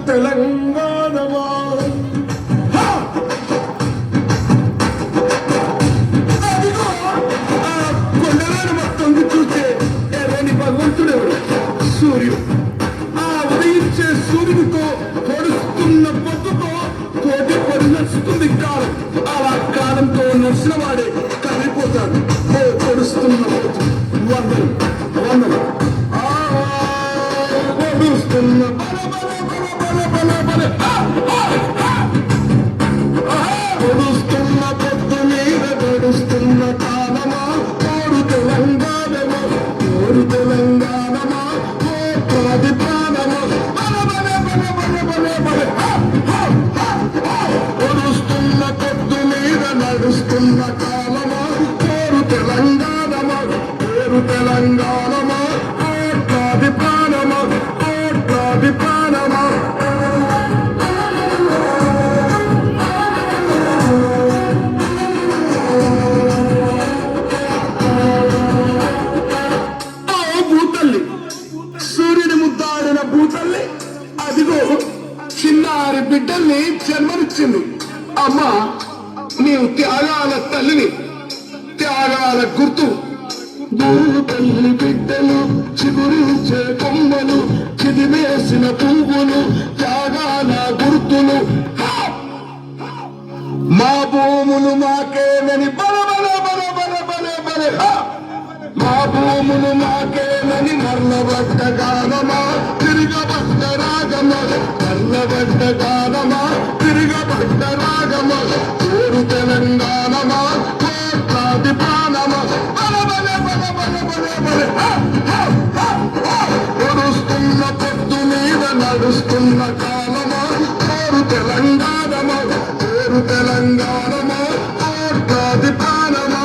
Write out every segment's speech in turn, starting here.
తెలంగాణమా కొండలను మొత్తం చూసే ఎర్రని భగవంతుడెవడు సూర్యుడు. ఆ ఉదయించే సూర్యుడితో పొడుస్తున్న పొద్దుతో కోటి పొడి నడుస్తుంది కాలం. అలా కాలంతో నడిచిన వాడే కదిలిపోతాడు. పొడుస్తున్న పొద్దు వందలు వందలు పొడుస్తున్న పొడుస్తున్న పొద్దు మీద గడుస్తున్న కాలమా కోరు తెలంగాణమా కోరు తెలంగాణమా కోట్లాది ప్రాణమా పొడుస్తున్న పొద్దు మీద నడుస్తున్న కాలమా కోరు తెలంగాణమా కోరు తెలంగాణమా కోట్లాది ప్రాణమా కోట్లాది ప్రాణమా. సూర్యుని ముద్దాడిన భూతల్లి అదిగో చిన్నారి బిడ్డల్ని జన్మనిచ్చింది. అమ్మా నీవు త్యాగాల తల్లిని, త్యాగాల గుర్తు. భూతల్లి బిడ్డలు చిగురించే కొమ్మలు, చిదివేసిన పువ్వులు, త్యాగాల గుర్తులు. మా భూములు మాకేనని బల బల బల బల బల బల మా భూములు మాకేనని మర్లబడ్డ గానమా తిరగబడ్డ రాగమా మర్లబడ్డ గానమా తిరగబడ్డ రాగమా కోరు తెలంగాణమా కోట్లాది ప్రాణమా బల బల బల బల బల బల పొడుస్తున్న పొద్దు మీద నడుస్తున్న కాలమా కోరు తెలంగాణమా కోరు తెలంగాణమా కోట్లాది ప్రాణమా.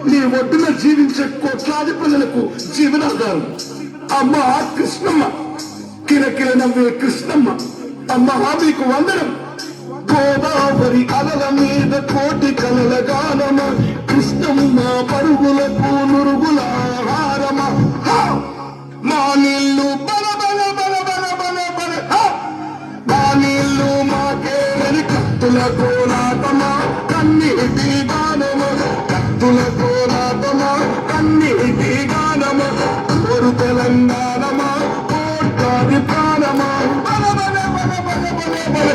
నీ ఒడ్డున జీవించే కోట్లాది ప్రజలకు జీవనాధారం. అమ్మ కృష్ణమ్మ, కిలకిల నవ్వే కృష్ణమ్మ, అమ్మ మీకు వందనం. గోదావరి అలల మీద కోటి కలల గానమ కృష్ణమ్మ పరుగులకు నురుగుల ఆహారమ. మా నీళ్ళు బల బల బల బల బల బల మా నీళ్ళు మాకేనని కత్తుల కోలాటమా కన్నీటి గానమ కత్తుల కోలాటమా కన్నీటి గానమ కోరు తెలంగాణమా కోట్లాది ప్రాణమా బల బల బల బల బల బల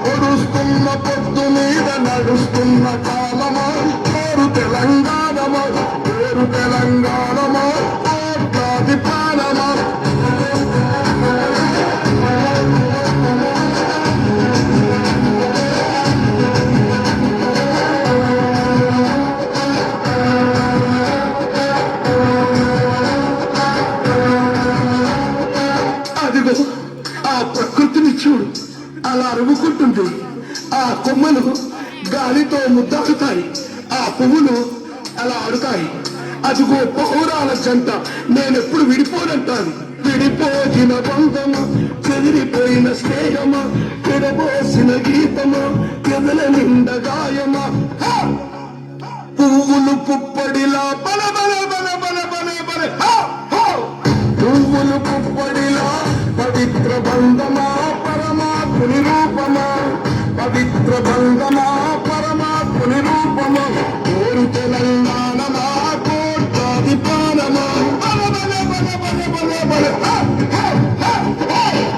పొడుస్తున్న పొద్దు మీద నడుస్తున్న కాలమా కోరు తెలంగాణమా కోరు తెలంగాణమా కోట్లాది ప్రాణమా. అదిగో ఆ ప్రకృతిని చూడు, అలా అరుముకుంటుంది. ఆ కొమ్మలు గాలితో ముద్దాడుతాయి, ఆ పువ్వులు అలా ఆడుతాయి. అదిగో పౌరాల జంట నేనెప్పుడు విడిపోనంటాను. విడిపోయిన బంధమా చెదిరిపోయిన స్నేహమా విడబోసిన గీతమా ఎదల నిండ గాయమా పువ్వులు పుప్పడిలా బల బల బల బల బల బల పువ్వులు పుప్పడిలా పవిత్ర బంధమా పరమాత్ముని రూపమా పవిత్ర బంధమా పరమాత్ముని రూపమా కోరు తెలంగాణమా కోట్లాది ప్రాణమా బల బల బల బల బల బల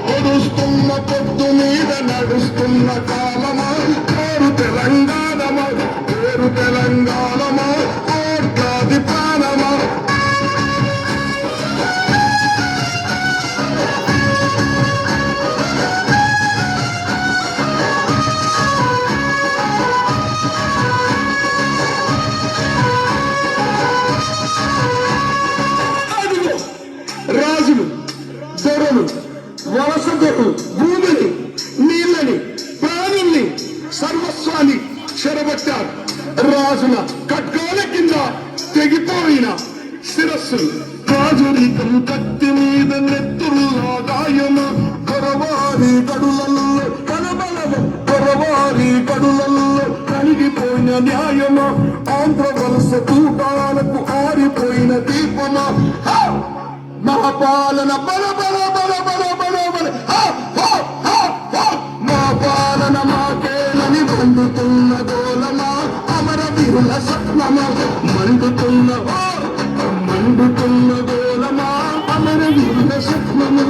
పొడుస్తున్న పొద్దు మీద నడుస్తున్న కాలమా కోరు తెలంగాణమా కోరు తెలంగాణమా కోట్లాది ప్రాణమా. రాజులు దొరలు వలసదొరలు భూమిని నీళ్ళని ప్రాణుల్ని సర్వస్వాన్ని చెరబట్టారు. రాజుల ఖడ్గాల కింద తెగిపోయిన శిరస్సులు రాజరికం కత్తి మీద నెత్తురులా గాయమా కొరవారి గడులలో కనబలవం కొరవారి గడులలో కలిగిపోయిన న్యాయమా ఆంధ్ర వలస తూటాలకు ఆరిపోయిన దీపమా మా పాలన బల బల బల బల బల బల మా పాలన మాకేనని మండుతున్న గోలమా అమరవీరుల స్వప్నమా మండుతున్న గోలమా అమరవీరుల స్వప్నమా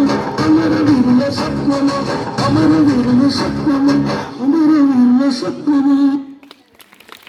అమరవీరుల స్వప్నమా అమరవీరుల స్వప్నమా అమరవీరుల స్వప్నమా